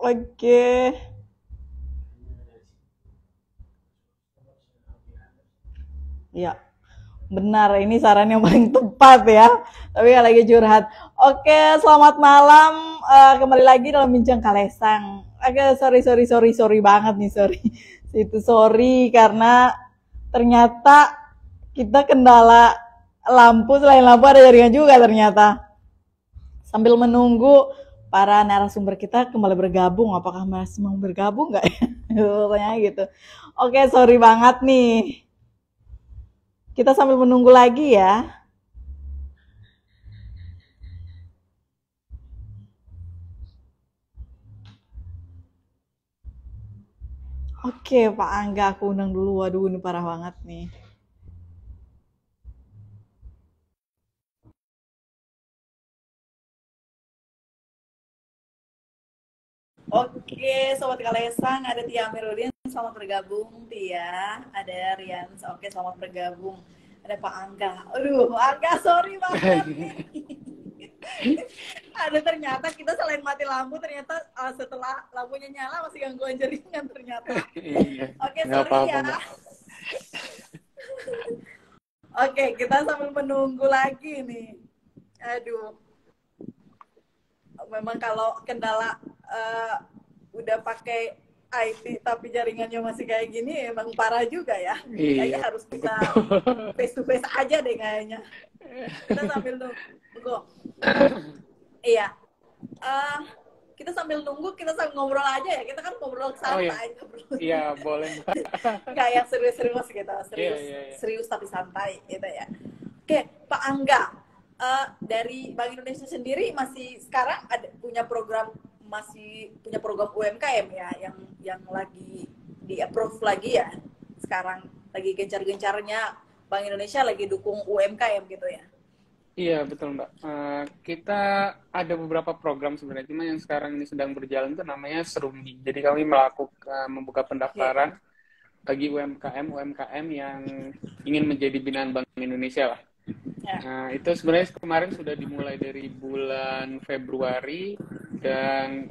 Oke. Ya, benar. Ini saran yang paling tepat ya. Tapi nggak lagi curhat. Oke, selamat malam. Kembali lagi dalam Bincang Kalesang. Agak sorry banget nih, sorry. Itu sorry karena ternyata kita kendala lampu, selain lampu ada jaringan juga ternyata. Sambil menunggu para narasumber kita kembali bergabung, apakah masih mau bergabung nggak ya? Pokoknya gitu. Oke, sorry banget nih. Kita sambil menunggu lagi ya. Oke, Pak Angga, aku undang dulu. Waduh, ini parah banget nih. Oke, Sobat Kalesang, ada Tia Amiruddin, selamat bergabung, Tia. Ada Rian, oke, selamat bergabung. Ada Pak Angga. Aduh, Pak Angga, sorry banget nih. Ada ternyata kita selain mati lampu, ternyata setelah lampunya nyala masih gangguan jaringan ternyata. Oke, sorry ya. Oke, kita sambil menunggu lagi nih. Aduh, memang kalau kendala udah pakai IT tapi jaringannya masih kayak gini emang parah juga ya. Kayaknya harus bisa face to face aja deh kayaknya. Kita sambil nunggu. Iya. Kita sambil nunggu, kita sambil ngobrol aja ya. Kita kan ngobrol santai. Iya, boleh. Nggak yang serius-serius gitu. Serius tapi santai gitu ya. Oke, Pak Angga. Dari Bank Indonesia sendiri masih sekarang punya program UMKM ya yang lagi di approve lagi ya. Sekarang lagi gencar-gencarnya Bank Indonesia lagi dukung UMKM gitu ya. Iya, betul Mbak. Kita ada beberapa program sebenarnya, cuma yang sekarang ini sedang berjalan itu namanya Serumbi. Jadi kami membuka pendaftaran bagi UMKM yang ingin menjadi binaan Bank Indonesia lah. Nah, itu sebenarnya kemarin sudah dimulai dari bulan Februari dan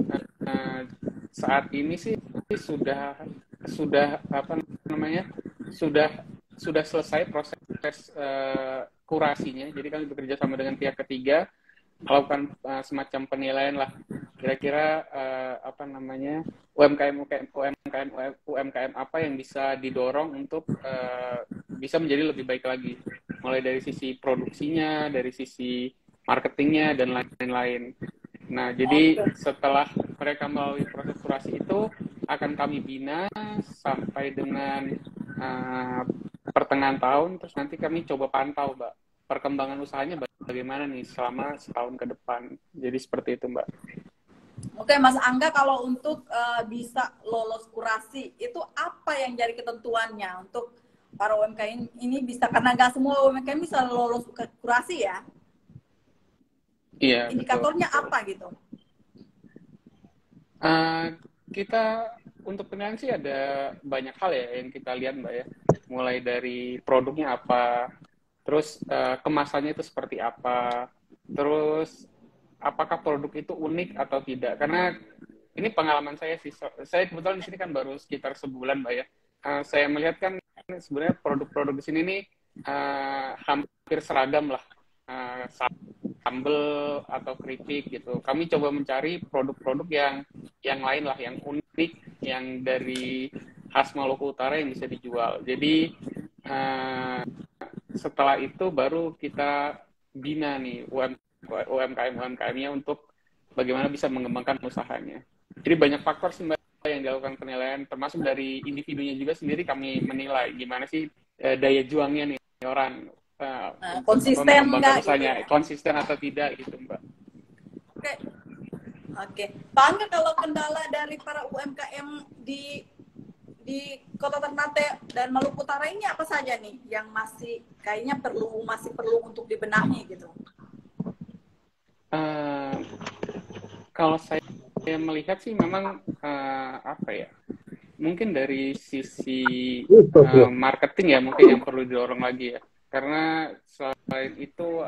saat ini sih sudah apa namanya sudah selesai proses kurasinya. Jadi kami bekerja sama dengan pihak ketiga melakukan semacam penilaian lah. Kira-kira UMKM apa yang bisa didorong untuk bisa menjadi lebih baik lagi. Mulai dari sisi produksinya, dari sisi marketingnya dan lain-lain. Nah, jadi setelah mereka melalui proses kurasi itu akan kami bina sampai dengan pertengahan tahun, terus nanti kami coba pantau, Mbak, perkembangan usahanya bagaimana nih selama setahun ke depan. Jadi seperti itu, Mbak. Oke, Mas Angga, kalau untuk bisa lolos kurasi, itu apa yang jadi ketentuannya untuk para UMKM ini bisa, karena nggak semua UMKM bisa lolos kurasi ya? Iya, indikatornya betul. Apa gitu? Kita untuk penilaian sih ada banyak hal ya yang kita lihat, Mbak ya. Mulai dari produknya apa, terus kemasannya itu seperti apa, terus apakah produk itu unik atau tidak. Karena ini pengalaman saya sih, saya kebetulan di sini kan baru sekitar sebulan, Mbak ya. Saya melihat kan sebenarnya produk-produk di sini nih hampir seragam lah, sambel atau keripik gitu. Kami coba mencari produk-produk yang lain lah, yang unik, yang dari khas Maluku Utara yang bisa dijual. Jadi setelah itu baru kita bina nih UMKM-nya untuk bagaimana bisa mengembangkan usahanya. Jadi banyak faktor sih Mbak yang dilakukan penilaian, termasuk dari individunya juga sendiri kami menilai gimana sih daya juangnya nih orang konsisten nggak gitu ya? Konsisten atau tidak gitu Mbak. Oke. Pak Angga, kalau kendala dari para UMKM di Kota Ternate dan Maluku Utara ini apa saja nih yang masih kayaknya masih perlu untuk dibenahi gitu? Kalau saya melihat sih memang mungkin dari sisi marketing ya mungkin yang perlu didorong lagi ya, karena selain itu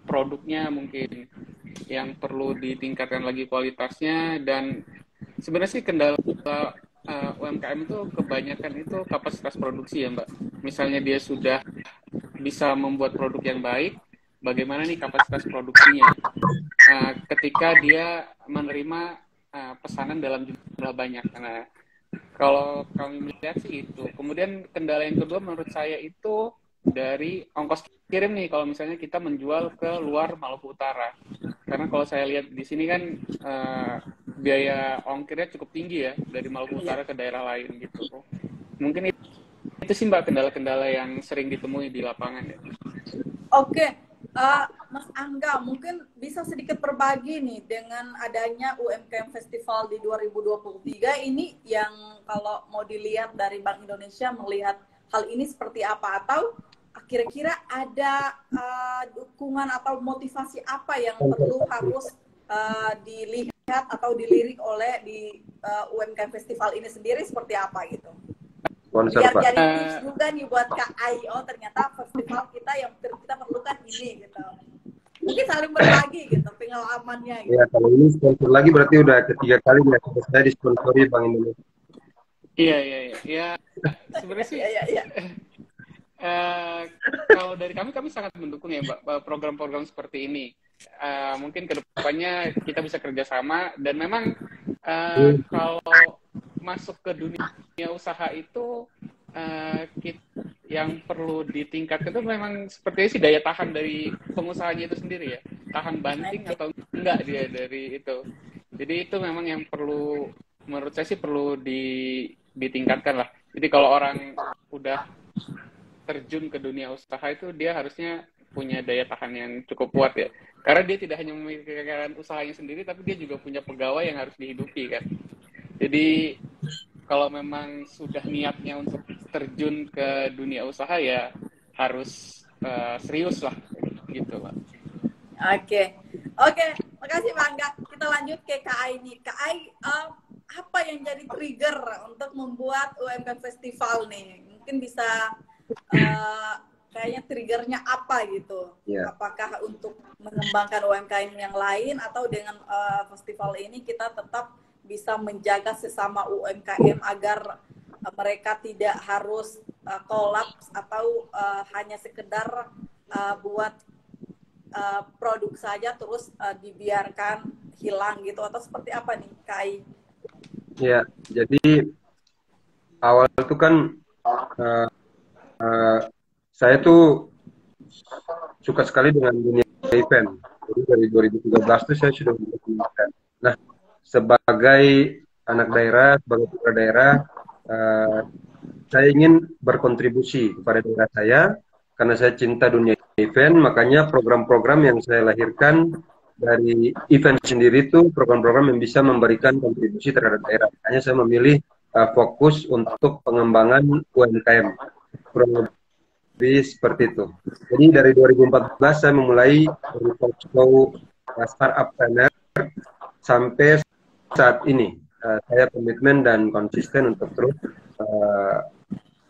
produknya mungkin yang perlu ditingkatkan lagi kualitasnya, dan Sebenarnya sih kendala UMKM itu kebanyakan itu kapasitas produksi ya Mbak. Misalnya dia sudah bisa membuat produk yang baik, bagaimana nih kapasitas produksinya? Ketika dia menerima pesanan dalam jumlah banyak. Nah, kalau kami melihat sih itu. Kemudian kendala yang kedua menurut saya itu dari ongkos kirim nih kalau misalnya kita menjual ke luar Maluku Utara. Karena kalau saya lihat di sini kan biaya ongkirnya cukup tinggi ya dari Maluku Utara ke daerah lain gitu. Mungkin itu sih Mbak kendala-kendala yang sering ditemui di lapangan ya. Oke. Mas Angga, mungkin bisa sedikit berbagi nih dengan adanya UMKM Festival di 2023 ini yang kalau mau dilihat dari Bank Indonesia melihat hal ini seperti apa, atau kira-kira ada dukungan atau motivasi apa yang perlu harus dilihat atau dilirik oleh di UMKM Festival ini sendiri seperti apa gitu? Sponsor, Biar Pak. jadi tips juga nih buat Kak Ai, oh ternyata festival kita yang kita perlukan ini gitu. Mungkin saling berbagi gitu pengalamannya gitu. Ya, kalau ini sponsor lagi berarti udah ketiga kali ya saya disponsori Bank Indonesia. Iya. Sebenarnya sih Iya. Kalau dari kami sangat mendukung ya Mbak program-program seperti ini. Mungkin kedepannya kita bisa kerjasama dan memang kalau masuk ke dunia usaha itu yang perlu ditingkatkan itu memang sepertinya sih daya tahan dari pengusahanya itu sendiri ya, tahan banting atau enggak dia dari itu. Jadi itu memang yang perlu, menurut saya sih perlu ditingkatkan lah. Jadi kalau orang udah terjun ke dunia usaha itu dia harusnya punya daya tahan yang cukup kuat ya, karena dia tidak hanya memikirkan usahanya sendiri tapi dia juga punya pegawai yang harus dihidupi kan. Jadi kalau memang sudah niatnya untuk terjun ke dunia usaha ya harus serius lah gitu Pak. Oke, makasih Pak Angga. Kita lanjut ke Kak Ai nih. Kak Ai, apa yang jadi trigger untuk membuat UMKM Festival nih? Mungkin bisa kayaknya triggernya apa gitu? Yeah. Apakah untuk mengembangkan UMKM yang lain atau dengan festival ini kita tetap bisa menjaga sesama UMKM agar mereka tidak harus kolaps atau hanya sekedar buat produk saja terus dibiarkan hilang gitu, atau seperti apa nih Kai? Ya, jadi awal itu kan saya tuh suka sekali dengan dunia event. Jadi dari 2013 tuh saya sudah membuat event. Nah, sebagai anak daerah, sebagai putra daerah, saya ingin berkontribusi kepada daerah saya karena saya cinta dunia event. Makanya program-program yang saya lahirkan dari event sendiri itu program-program yang bisa memberikan kontribusi terhadap daerah. Makanya saya memilih fokus untuk pengembangan UMKM. Lebih seperti itu. Jadi dari 2014 saya memulai dari talk show Startup Planner sampai saat ini saya komitmen dan konsisten untuk terus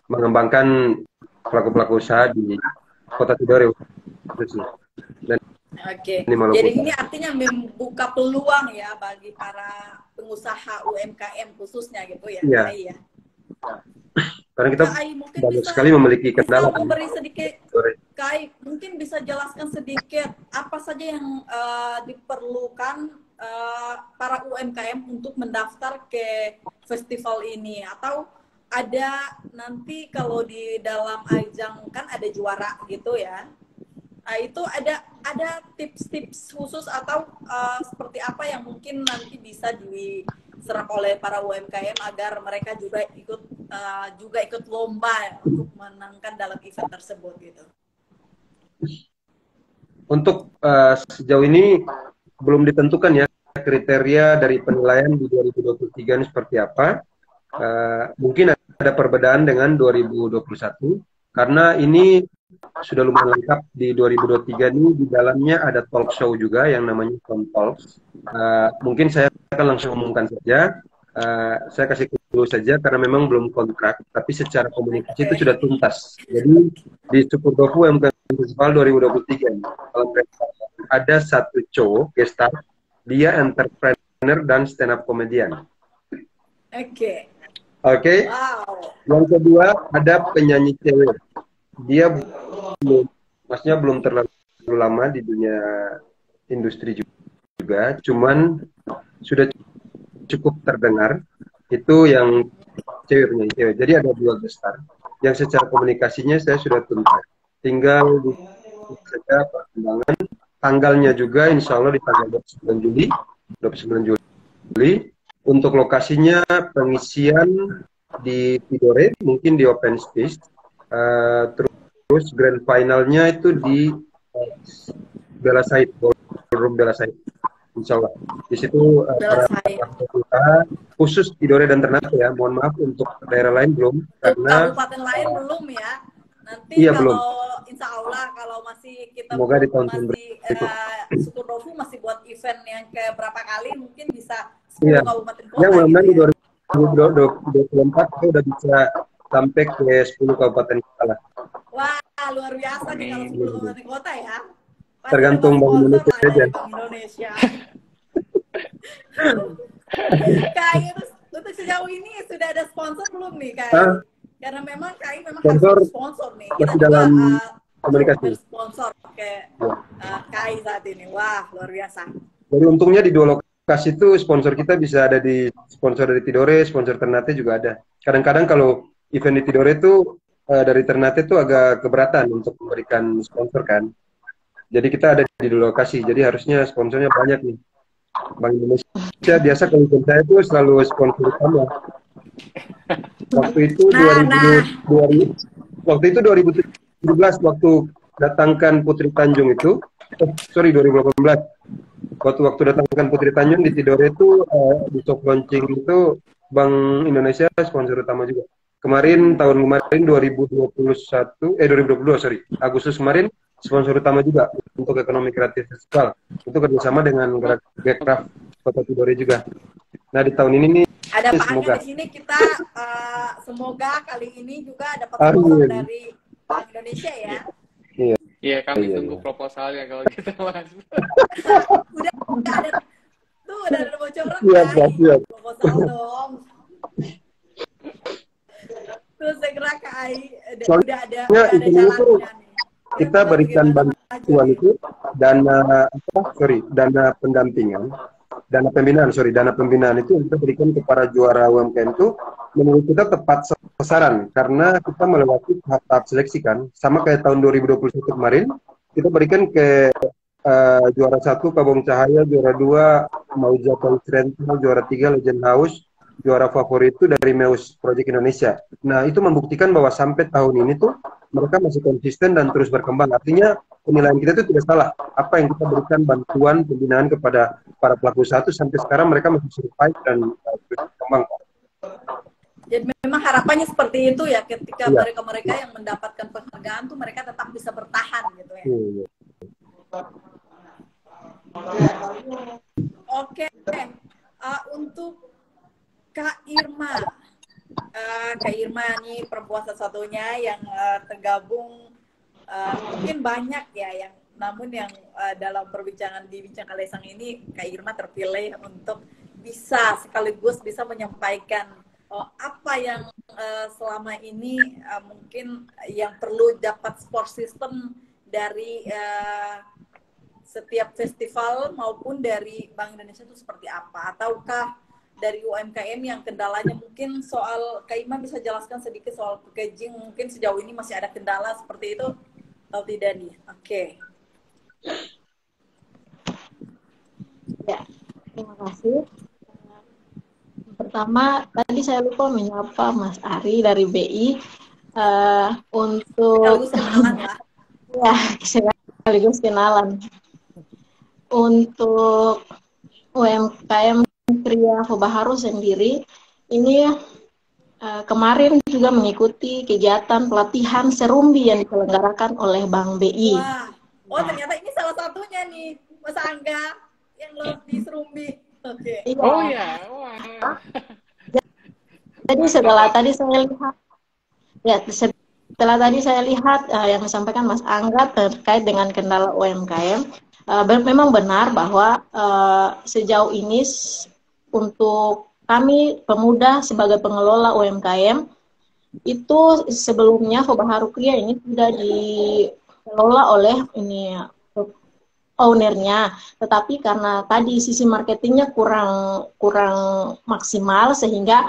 mengembangkan pelaku-pelaku usaha di Kota Tidore. Oke, jadi ini artinya membuka peluang ya bagi para pengusaha UMKM khususnya gitu ya? Iya. Ya. Karena kita banyak sekali memiliki kendala. Memberi sedikit, Kai, mungkin bisa jelaskan sedikit apa saja yang diperlukan para UMKM untuk mendaftar ke festival ini, atau ada nanti kalau di dalam ajang kan ada juara gitu ya? Nah, itu ada tips-tips khusus atau seperti apa yang mungkin nanti bisa diserap oleh para UMKM agar mereka juga ikut lomba untuk menangkan dalam event tersebut gitu. Untuk sejauh ini belum ditentukan ya kriteria dari penilaian di 2023 ini seperti apa. Mungkin ada perbedaan dengan 2021 karena ini sudah lumayan lengkap. Di 2023 ini di dalamnya ada talk show juga yang namanya Front Talks. Mungkin saya akan langsung umumkan saja. Saya kasih dulu saja karena memang belum kontrak, tapi secara komunikasi itu sudah tuntas. Jadi di Sukurdoku UMKM Festival 2023 ini, kalau ada satu show guest star, dia entrepreneur dan stand up comedian. Oke. Oke. Wow. Yang kedua ada penyanyi cewek. Dia belum, maksudnya belum terlalu lama di dunia industri juga, cuman sudah cukup terdengar. Itu yang cewek, penyanyi cewek. Jadi ada dua gestar yang secara komunikasinya saya sudah tuntas. Tinggal di saja perkembangan. Tanggalnya juga insya Allah di tanggal 29 Juli. 29 Juli. Untuk lokasinya pengisian di Tidore, mungkin di Open Space. Terus grand finalnya itu di Bella Said, Ballroom Bella Said. Insya Allah. Di situ para kita khusus Tidore dan Ternate ya. Mohon maaf untuk daerah lain belum, karena kabupaten lain belum ya. Nanti iya, kalau belum. insya Allah kalau masih kita Semoga di tahun masih berikut. Suku Dofu masih buat event yang kayak berapa kali mungkin bisa 10 Iya. kabupaten kota Yang mudah-mudahan gitu di ya. 2024 kita udah bisa sampai ke 10 kabupaten kota lah. Wah, luar biasa nih kalau 10 kabupaten kota ya. Pasti Tergantung dapat Bank sponsor Indonesia lah aja. dari Bank Indonesia. KAI untuk sejauh ini sudah ada sponsor belum nih KAI? Karena memang KAI memang Sponsor harus sponsor nih. Kita masih juga dalam komunikasi. sponsor ke KAI saat ini. Wah, luar biasa. Jadi untungnya di dua lokasi itu sponsor kita bisa ada di sponsor dari Tidore, sponsor Ternate juga ada. Kadang-kadang kalau event di Tidore itu dari Ternate itu agak keberatan untuk memberikan sponsor kan. Jadi kita ada di dua lokasi, jadi harusnya sponsornya banyak nih. Bank Indonesia biasa kalau event saya itu selalu sponsor utama. Waktu itu 2017 waktu datangkan Putri Tanjung itu, 2018. Waktu datangkan Putri Tanjung di Tidore itu di soft launching itu Bank Indonesia sponsor utama juga. Tahun kemarin 2022 sorry, Agustus kemarin sponsor utama juga untuk ekonomi kreatif festival. Itu kerjasama dengan Gekraf Kota Tidore juga. Nah di tahun ini nih ada Pak semoga Angga di sini kita semoga kali ini juga dapat sponsor dari Bank Indonesia ya. Iya, kami tunggu proposalnya kalau gitu Mas. udah ada tuh udah ada bocoran siap. proposal dong. Terus segera KAI udah ada jalannya nih. Kita berikan bantuan itu dana pendampingan, dana pembinaan itu kita berikan kepada juara UMKM itu menurut kita tepat sasaran karena kita melewati tahap seleksi kan, sama kayak tahun 2021 kemarin kita berikan ke juara 1 Kabong Cahaya, juara 2 Mauja Rental, juara 3 Legend House, juara favorit itu dari Meus Project Indonesia. Nah itu membuktikan bahwa sampai tahun ini tuh mereka masih konsisten dan terus berkembang. Artinya penilaian kita itu tidak salah. Apa yang kita berikan bantuan pembinaan kepada para pelaku usaha itu sampai sekarang mereka masih survive dan terus berkembang. Jadi memang harapannya seperti itu ya, ketika mereka-mereka yang mendapatkan penghargaan tuh mereka tetap bisa bertahan gitu ya. Oke. Untuk Kak Irma. Kak Irma ini perempuan satu-satunya yang tergabung, mungkin banyak ya yang namun yang dalam perbincangan di Bincang Kalesang ini Kak Irma terpilih untuk bisa sekaligus bisa menyampaikan apa yang selama ini mungkin yang perlu dapat support system dari setiap festival maupun dari Bank Indonesia itu seperti apa, ataukah dari UMKM yang kendalanya mungkin soal, Kak Irma bisa jelaskan sedikit soal packaging, mungkin sejauh ini masih ada kendala seperti itu atau tidak nih? Oke. Ya, terima kasih. Pertama, tadi saya lupa menyapa Mas Ari dari BI untuk sekaligus kenalan. Untuk UMKM Kria Baharu sendiri, ini kemarin juga mengikuti kegiatan pelatihan serumbi yang diselenggarakan oleh Bank BI. Wah, oh ternyata ini salah satunya nih, Mas Angga yang lo di serumbi. Oke. Iya. Oh ya, wah. Jadi setelah tadi saya lihat yang disampaikan Mas Angga terkait dengan kendala UMKM, memang benar bahwa sejauh ini untuk kami pemuda sebagai pengelola UMKM itu sebelumnya Fobaharu Kria ini sudah dikelola oleh ini ownernya, tetapi karena tadi sisi marketingnya kurang maksimal sehingga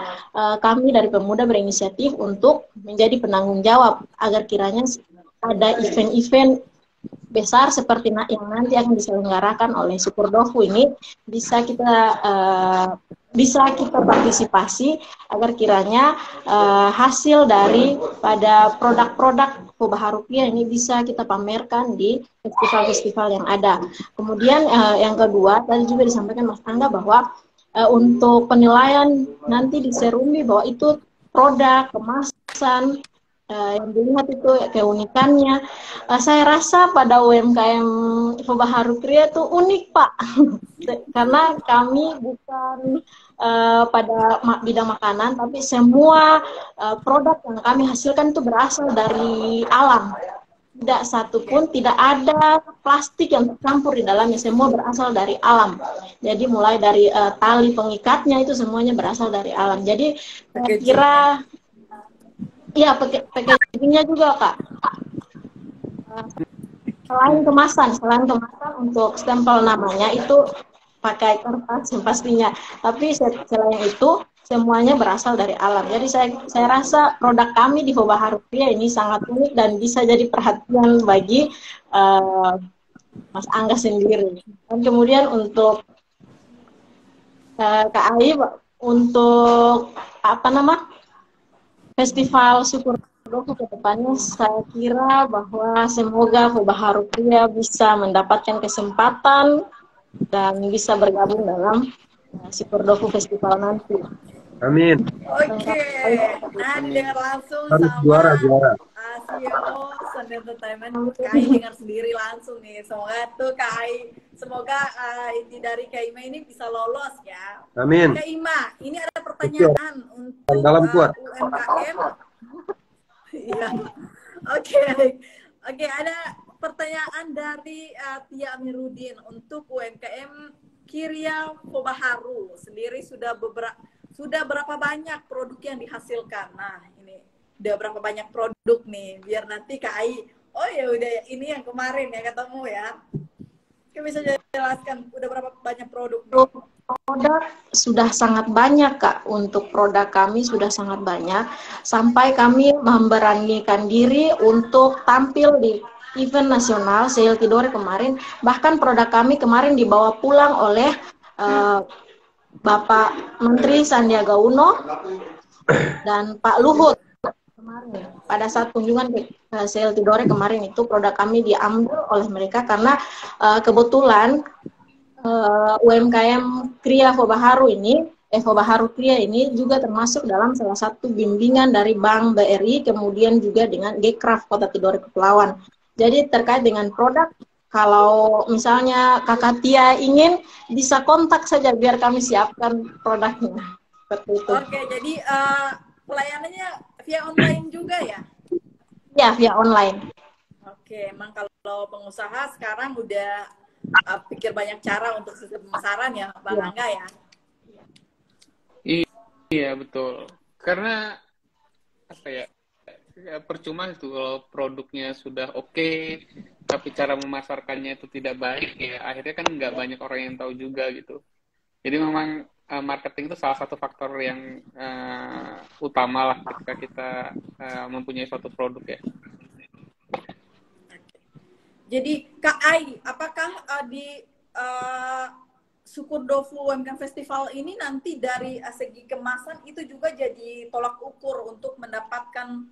kami dari pemuda berinisiatif untuk menjadi penanggung jawab agar kiranya ada event-event besar seperti yang nanti akan diselenggarakan oleh Sukurdofu ini bisa kita partisipasi agar kiranya hasil dari pada produk-produk Fobaharu Kria ini bisa kita pamerkan di festival-festival yang ada. Kemudian yang kedua tadi juga disampaikan Mas Angga bahwa untuk penilaian nanti di Serumbi bahwa itu produk kemasan yang dilihat itu keunikannya. Saya rasa pada UMKM Fobaharu Kria itu unik Pak, karena kami bukan pada bidang makanan, tapi semua produk yang kami hasilkan itu berasal dari alam. Tidak satupun, tidak ada plastik yang tercampur di dalamnya, semua berasal dari alam. Jadi mulai dari tali pengikatnya itu semuanya berasal dari alam. Jadi saya kira, iya packagingnya juga Kak. Selain kemasan untuk stempel namanya itu pakai kertas yang pastinya. Tapi selain itu semuanya berasal dari alam. Jadi saya rasa produk kami di Fobaharu Kria ini sangat unik dan bisa jadi perhatian bagi Mas Angga sendiri. Dan kemudian untuk Kak Ai untuk festival Sukurdofu ke depannya, saya kira bahwa semoga Fobaharu Kria bisa mendapatkan kesempatan dan bisa bergabung dalam Sukurdofu Festival nanti. Amin. Oke, nah didengar langsung Harus sama juara. CEO Sun Entertainment, Kai dengar sendiri langsung nih. Semoga ini dari Kak Ima ini bisa lolos ya. Amin. Kak Ima, ini ada pertanyaan untuk Dalam kuat. UMKM. Iya. Oke, ada pertanyaan dari Tia Amiruddin untuk UMKM Kria Fobaharu sendiri sudah berapa banyak produk yang dihasilkan? Nah, ini udah berapa banyak produk nih? Biar nanti Kak Ai, oh ya udah ini yang kemarin ya ketemu ya. Kau bisa jelaskan udah berapa banyak produk? Produk sudah sangat banyak Kak, untuk produk kami sudah sangat banyak, sampai kami memberanikan diri untuk tampil di event nasional Seil Tidore kemarin. Bahkan produk kami kemarin dibawa pulang oleh Bapak Menteri Sandiaga Uno dan Pak Luhut kemarin. Pada saat kunjungan ke Seil Tidore kemarin itu produk kami diambil oleh mereka karena kebetulan UMKM Kria Fobaharu Kria ini juga termasuk dalam salah satu bimbingan dari Bank BRI, kemudian juga dengan Gcraft Kota Tidore Kepulauan. Jadi terkait dengan produk, kalau misalnya Kakak Tia ingin, bisa kontak saja biar kami siapkan produknya. Seperti itu. Oke, jadi pelayanannya via online juga ya? Ya, via online. Oke, emang kalau pengusaha sekarang udah pikir banyak cara untuk sistem pemasaran ya, Bang Angga ya? Iya, betul. Karena apa ya? Percuma itu kalau produknya sudah oke, tapi cara memasarkannya itu tidak baik, ya akhirnya kan nggak banyak orang yang tahu juga gitu. Jadi memang marketing itu salah satu faktor yang utama lah ketika kita mempunyai suatu produk ya. Jadi Kak Ai, apakah di Sukurdofu UMKM Festival ini nanti dari segi kemasan itu juga jadi tolak ukur untuk mendapatkan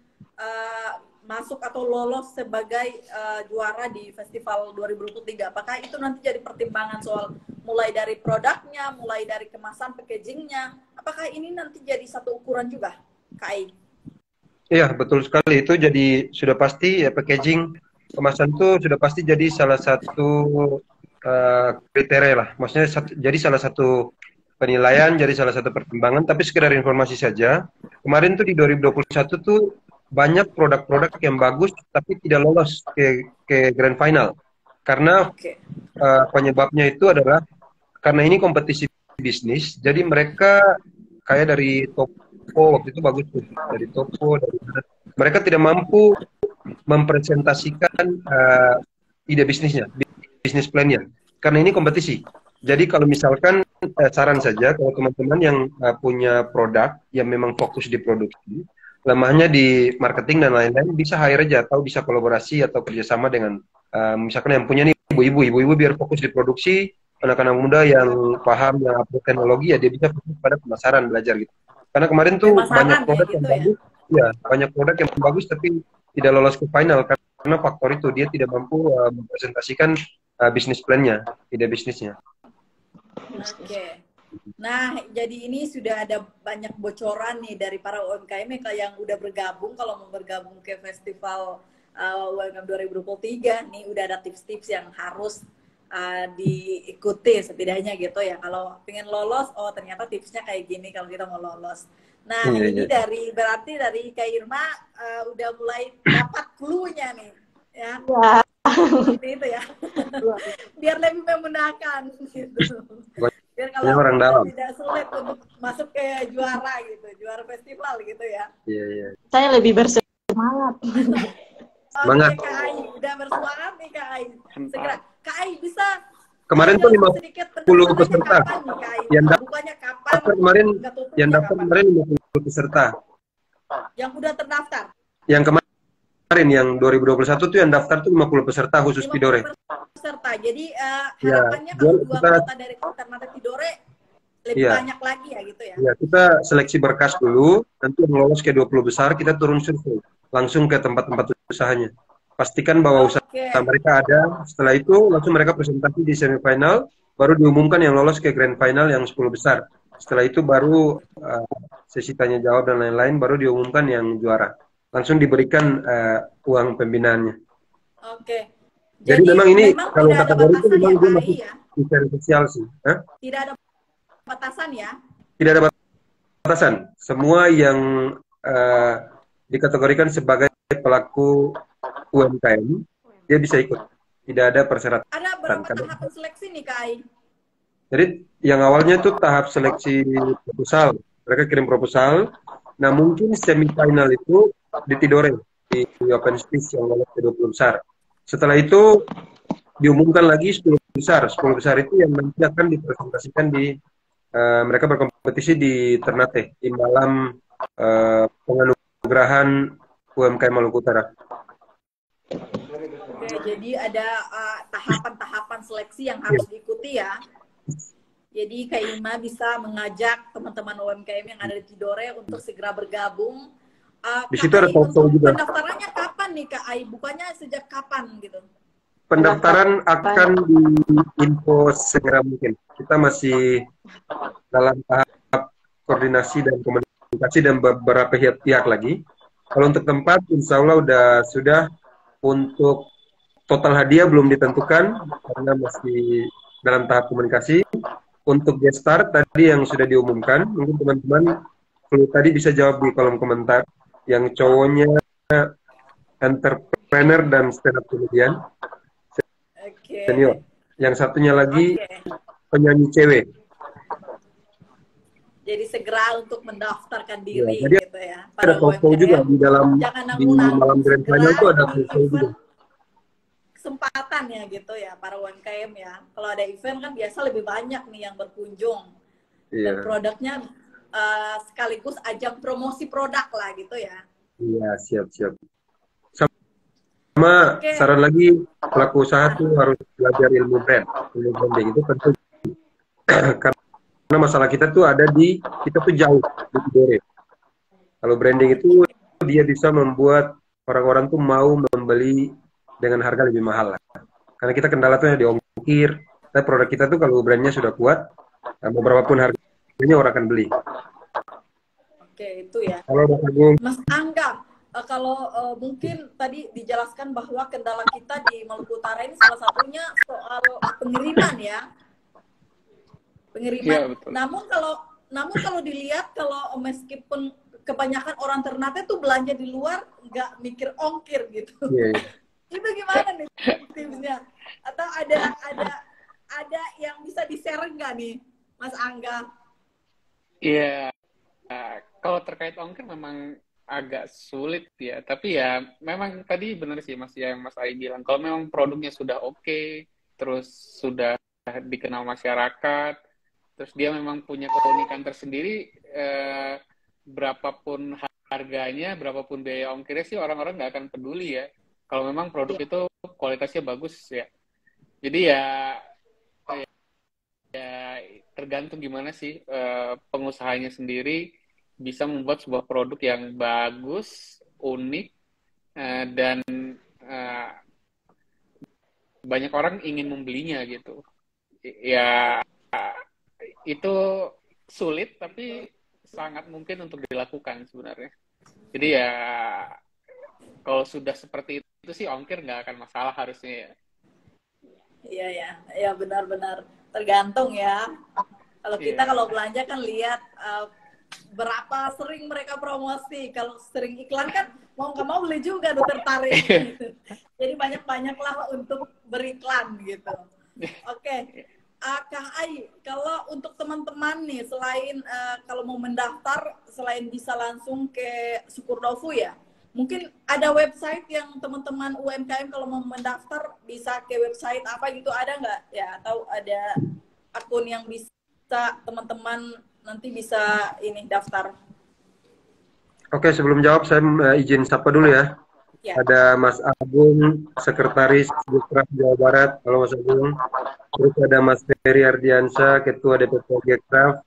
masuk atau lolos sebagai juara di festival 2023? Apakah itu nanti jadi pertimbangan soal mulai dari produknya, mulai dari kemasan packagingnya? Apakah ini nanti jadi satu ukuran juga, Kak Ai? Iya, betul sekali. Itu jadi sudah pasti ya, packaging kemasan itu sudah pasti jadi salah satu kriteria lah. Maksudnya jadi salah satu penilaian, jadi salah satu pertimbangan. Tapi sekedar informasi saja, kemarin tuh di 2021 tuh banyak produk-produk yang bagus tapi tidak lolos ke grand final. Karena penyebabnya itu adalah karena ini kompetisi bisnis, jadi mereka kayak dari Toko waktu itu bagus tuh, dari Toko, dari mana. Mereka tidak mampu mempresentasikan ide bisnisnya, bisnis plan-nya, karena ini kompetisi. Jadi kalau misalkan saran saja kalau teman-teman yang punya produk yang memang fokus di produksi, lemahnya di marketing dan lain-lain, bisa hire aja atau bisa kolaborasi atau kerjasama dengan misalkan yang punya nih ibu-ibu biar fokus di produksi, anak-anak muda yang paham yang upload teknologi ya dia bisa fokus pada pemasaran belajar gitu. Karena kemarin tuh banyak Pemasaran ya produk yang gitu ya. bagus, ya banyak produk yang bagus tapi tidak lolos ke final karena faktor itu dia tidak mampu mempresentasikan bisnis plan-nya, ide bisnisnya. Oke. Nah, jadi ini sudah ada banyak bocoran nih dari para UMKM yang udah bergabung. Kalau mau bergabung ke festival UMKM 2023, nih udah ada tips-tips yang harus diikuti setidaknya gitu ya. Kalau pengen lolos, oh ternyata tipsnya kayak gini kalau kita mau lolos. Nah, ini berarti dari Kak Irma udah mulai dapat clue-nya nih, ya. Seperti itu ya. Biar lebih memudahkan gitu. Biar kalau orang dalam tidak sulit untuk masuk ke juara gitu, juara festival gitu ya. Iya. Saya lebih bersemangat. Semangat. Oke, Kak Ai, udah bersemangat nih Kak Ai. Segera, Kak Ai bisa kemarin tuh 50 peserta. Yang bukanya kapan? Yang daftar kemarin 50 peserta. Yang udah terdaftar? Yang kemarin yang 2021 tuh yang daftar tuh 50 peserta khusus Tidore. Peserta. Jadi harapannya kalau 2 kota dari Ternate Tidore lebih banyak lagi ya gitu ya. Iya, kita seleksi berkas dulu, nanti yang lolos ke 20 besar kita turun survei langsung ke tempat-tempat usahanya. Pastikan bahwa usaha mereka ada. Setelah itu langsung mereka presentasi di semifinal, baru diumumkan yang lolos ke grand final yang 10 besar. Setelah itu baru sesi tanya jawab dan lain-lain, baru diumumkan yang juara. Langsung diberikan uang pembinaannya. Oke. Jadi memang ini kalau kategori itu memang dia masih di seri sosial sih. Tidak ada batasan ya? Tidak ada batasan. Semua yang dikategorikan sebagai pelaku UMKM, dia bisa ikut. Tidak ada persyaratan. Ada berapa tahapan seleksi nih, Kak Ai? Jadi yang awalnya itu tahap seleksi proposal. Mereka kirim proposal. Nah mungkin semifinal itu di Tidore, di Open Space yang lolos ke 20 besar. Setelah itu diumumkan lagi 10 besar. 10 besar itu yang nanti akan dipresentasikan di mereka berkompetisi di Ternate di malam penganugerahan UMKM Maluku Utara. Oke, jadi ada tahapan-tahapan seleksi yang harus diikuti ya. Jadi Kak Irma bisa mengajak teman-teman UMKM yang ada di Tidore untuk segera bergabung. Di situ ada foto juga. Pendaftarannya kapan nih Kak Ai? Bukannya sejak kapan gitu? Pendaftaran akan diinfo segera mungkin. Kita masih dalam tahap koordinasi dan komunikasi dan beberapa pihak lagi. Kalau untuk tempat, insya Allah sudah. Untuk total hadiah belum ditentukan karena masih dalam tahap komunikasi. Untuk guest star tadi yang sudah diumumkan, mungkin teman-teman kalau tadi bisa jawab di kolom komentar. Yang cowoknya entrepreneur dan stand up comedian senior. Yang satunya lagi penyanyi cewek. Jadi segera untuk mendaftarkan diri jadi gitu ya. Ada foto juga di dalam di malam grand final itu ada foto juga. Kesempatan ya gitu ya para UMKM ya. Kalau ada event kan biasa lebih banyak nih yang berkunjung. Dan produknya sekaligus ajang promosi produk lah gitu ya. Iya, siap. Sama saran lagi pelaku usaha tuh harus belajar ilmu branding itu penting. Karena masalah kita tuh ada kita tuh jauh di Tidore. Kalau branding itu dia bisa membuat orang-orang tuh mau membeli dengan harga lebih mahal lah. Karena kita kendala tuh di ongkir. Tapi produk kita tuh kalau brandnya sudah kuat, beberapa pun harganya orang akan beli. Oke, itu ya. Halo, Mas Angga, kalau mungkin tadi dijelaskan bahwa kendala kita di Maluku Utara ini salah satunya soal pengiriman ya. Pengiriman. Ya, namun kalau dilihat kalau meskipun kebanyakan orang Ternate tuh belanja di luar nggak mikir ongkir gitu. Yeah. Itu gimana nih tipsnya? Atau ada yang bisa di-share nggak nih, Mas Angga? Iya. kalau terkait ongkir memang agak sulit ya. Tapi ya memang tadi benar sih Mas yang Mas Ai bilang. Kalau memang produknya sudah oke, terus sudah dikenal masyarakat, terus dia memang punya keunikan tersendiri, berapapun harganya, berapapun biaya ongkirnya sih orang-orang nggak akan peduli ya. Kalau memang produk Ya. itu kualitasnya bagus ya. Jadi ya tergantung gimana sih pengusahanya sendiri bisa membuat sebuah produk yang bagus, unik, dan eh, banyak orang ingin membelinya gitu. Ya itu sulit tapi sangat mungkin untuk dilakukan sebenarnya. Jadi ya kalau sudah seperti itu sih ongkir nggak akan masalah harusnya ya. Iya ya, ya benar-benar tergantung ya. Kalau kita Iya. kalau belanja kan lihat berapa sering mereka promosi. Kalau sering iklan kan mau nggak mau beli juga tuh tertarik. Gitu. Jadi banyak-banyaklah untuk beriklan gitu. Oke. Kak Ai, kalau untuk teman-teman nih, selain kalau mau mendaftar, selain bisa langsung ke Sukurdofu ya, mungkin ada website yang teman-teman UMKM kalau mau mendaftar bisa ke website apa gitu, ada nggak ya? Atau ada akun yang bisa teman-teman nanti bisa ini daftar? Oke, sebelum jawab saya izin sapa dulu ya. Ya. Ada Mas Agung, Sekretaris Gustra Jawa Barat. Halo Mas Agung. Terus ada Mas Ferry Ardiansyah, Ketua DPP Gekraf.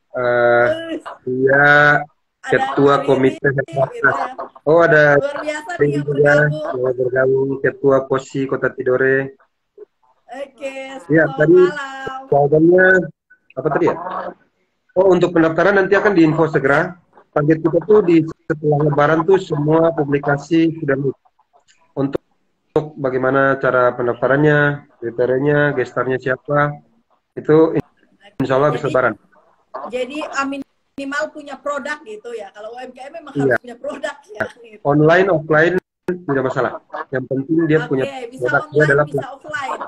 Dia Ada Ketua Riri, Komite gitu ya. Oh, ada Luar biasa nih Riri yang juga bergabung. yang bergabung, Ketua Posi Kota Tidore. Oke, Ya, selamat tadi malam. jawabannya apa tadi ya? Oh, untuk pendaftaran nanti akan diinfo segera. Target kita tuh di setelah Lebaran tuh semua publikasi sudah untuk bagaimana cara pendaftarannya, kriterianya, gestarnya siapa, itu insya Allah bisa Lebaran. Jadi minimal punya produk gitu ya. Kalau UMKM memang Iya. harus punya produk ya. Gitu. Online, offline tidak masalah. Yang penting dia punya Bisa produk. Dia online, adalah bisa offline.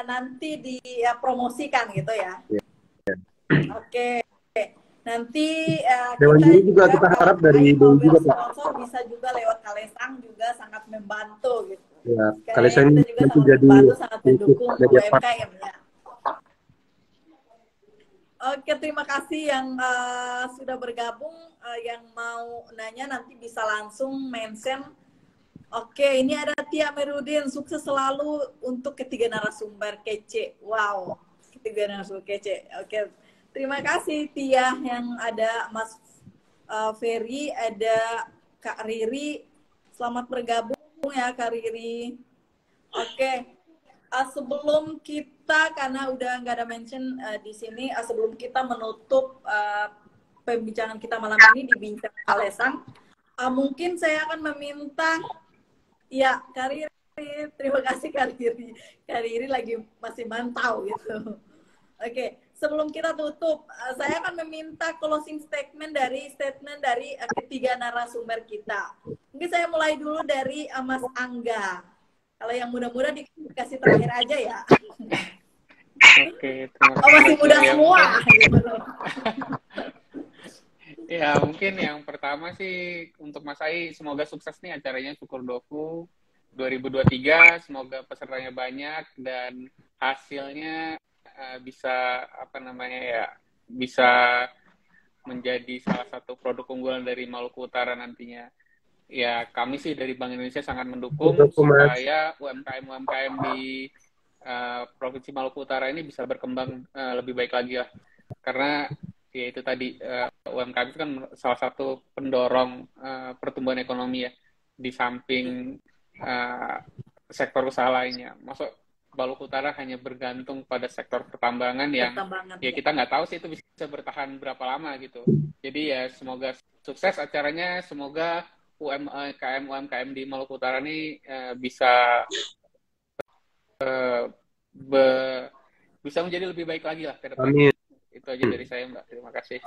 Nanti dipromosikan gitu ya. Oke. Nanti Dewan kita Juri juga kita harap dari kalau Dewan juga Pak. sponsor bisa juga lewat Kalesang juga sangat membantu gitu. Ya, Kayaknya Kalesang kita ini juga nanti sangat jadi membantu, sangat mendukung media part. UMKM ya. Oke, terima kasih yang sudah bergabung. Yang mau nanya nanti bisa langsung mention. Oke, ini ada Tia Merudin. Sukses selalu untuk ketiga narasumber kece. Wow, ketiga narasumber kece. Oke, terima kasih Tia yang ada Mas Ferry, ada Kak Riri. Selamat bergabung ya Kak Riri. Oke. Sebelum kita, karena udah nggak ada mention di sini, sebelum kita menutup pembicaraan kita malam ini di Bincang Kalesang, mungkin saya akan meminta, ya Kak Riri, terima kasih Kak Riri. Kak Riri lagi masih mantau gitu. Oke, sebelum kita tutup, saya akan meminta closing statement dari ketiga narasumber kita. Mungkin saya mulai dulu dari Mas Angga. Kalau yang muda-muda dikasih terakhir aja ya. Oke, terima kasih. Masih muda Ya, semua. Ya, mungkin yang pertama sih untuk Mas Ai, semoga sukses nih acaranya Sukurdofu 2023. Semoga pesertanya banyak dan hasilnya bisa bisa menjadi salah satu produk unggulan dari Maluku Utara nantinya. Ya, kami sih dari Bank Indonesia sangat mendukung supaya UMKM di Provinsi Maluku Utara ini bisa berkembang lebih baik lagi lah. Karena ya itu tadi UMKM itu kan salah satu pendorong pertumbuhan ekonomi ya, di samping sektor usaha lainnya. Masuk Maluku Utara hanya bergantung pada sektor pertambangan yang ya kita nggak tahu sih itu bisa bertahan berapa lama gitu. Jadi ya semoga sukses acaranya, semoga UMKM di Maluku Utara ini bisa menjadi lebih baik lagi lah ke depan. Amin. Itu aja dari saya Mbak. Terima kasih.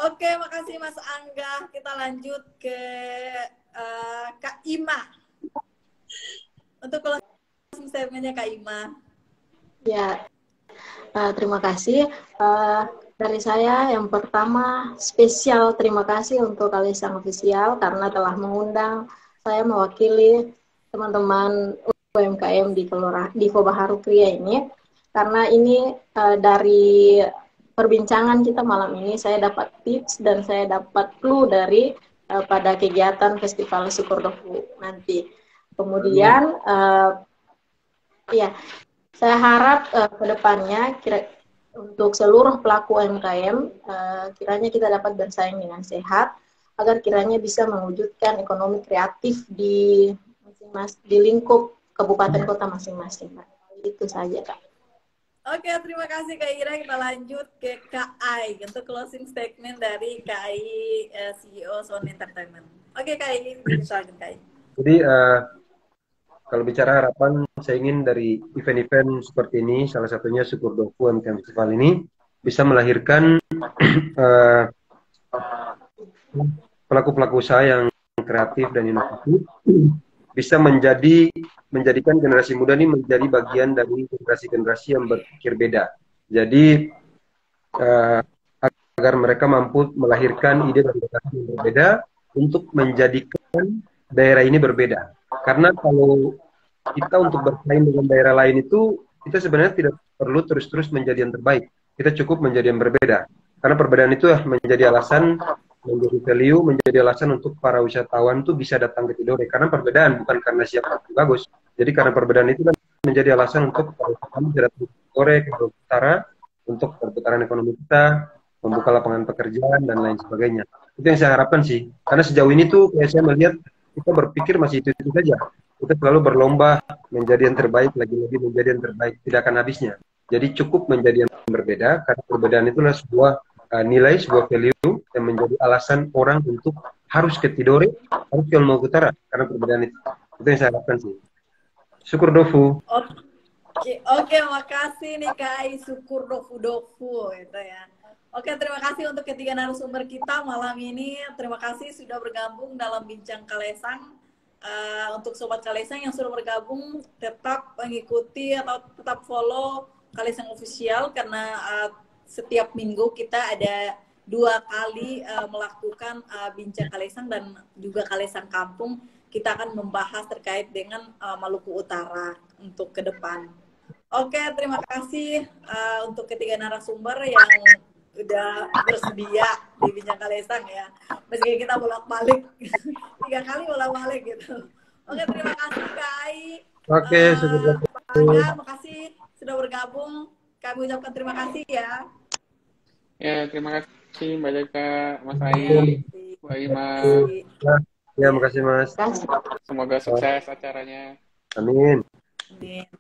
Oke, makasih Mas Angga. Kita lanjut ke Kak Ima. Untuk closing statement-nya Kak Ima. Ya, terima kasih. Dari saya yang pertama spesial terima kasih untuk Kalesang Official karena telah mengundang saya mewakili teman-teman UMKM di Kobaharu Kria ini. Karena ini dari perbincangan kita malam ini saya dapat tips dan saya dapat clue dari pada kegiatan Festival Syukur Dofu nanti. Kemudian ya saya harap ke depannya untuk seluruh pelaku UMKM kiranya kita dapat bersaing dengan sehat agar kiranya bisa mewujudkan ekonomi kreatif di lingkup kabupaten kota masing-masing. Itu saja, Kak. Oke, terima kasih Kak Ira. Kita lanjut ke Kak Ai untuk closing statement dari Kak Ai, CEO Sound Entertainment. Oke, Kak Ai, silakan Kak Ai. Jadi kalau bicara harapan, saya ingin dari event-event seperti ini, salah satunya Syukur Dofu UMKM Festival ini, bisa melahirkan pelaku-pelaku usaha yang kreatif dan inovatif, bisa menjadikan generasi muda ini menjadi bagian dari generasi-generasi yang berpikir beda. Jadi, agar mereka mampu melahirkan ide dan gagasan yang berbeda untuk menjadikan daerah ini berbeda. Karena kalau kita untuk bersaing dengan daerah lain itu, kita sebenarnya tidak perlu terus-terus menjadi yang terbaik. Kita cukup menjadi yang berbeda. Karena perbedaan itu menjadi alasan, menjadi value, menjadi alasan untuk para wisatawan itu bisa datang ke Tidore. Karena perbedaan, bukan karena siapa yang bagus. Jadi karena perbedaan itu menjadi alasan untuk para wisatawan bisa datang ke Tidore, ke Utara, untuk perputaran ekonomi kita, membuka lapangan pekerjaan, dan lain sebagainya. Itu yang saya harapkan sih. Karena sejauh ini tuh, kayak saya melihat, kita berpikir masih itu saja. Kita selalu berlomba menjadi yang terbaik, lagi-lagi menjadi yang terbaik, tidak akan habisnya. Jadi cukup menjadi yang berbeda, karena perbedaan itulah sebuah nilai, sebuah value yang menjadi alasan orang untuk harus ke Tidore, harus ke Maluku Utara, karena perbedaan itu. Itu yang saya harapkan sih. Syukur Dofu. Oke, makasih nih Kak Ai, Syukur Dofu itu ya. Oke, terima kasih untuk ketiga narasumber kita malam ini. Terima kasih sudah bergabung dalam Bincang Kalesang. Untuk Sobat Kalesang yang sudah bergabung, tetap mengikuti atau tetap follow Kalesang Official karena setiap minggu kita ada 2 kali melakukan Bincang Kalesang dan juga Kalesang Kampung. Kita akan membahas terkait dengan Maluku Utara untuk ke depan. Oke, terima kasih untuk ketiga narasumber yang udah bersedia di Bincang Kalesang ya. Meski kita bolak-balik 3 kali bolak-balik gitu. Oke, terima kasih Kak Ai. Oke, sudah. Terima kasih sudah bergabung. Kami ucapkan terima kasih ya. Ya, terima kasih Mbak Jaka, Mas Ai, Mbak Ima. Ya, makasih Mas. Semoga sukses acaranya. Amin. Amin.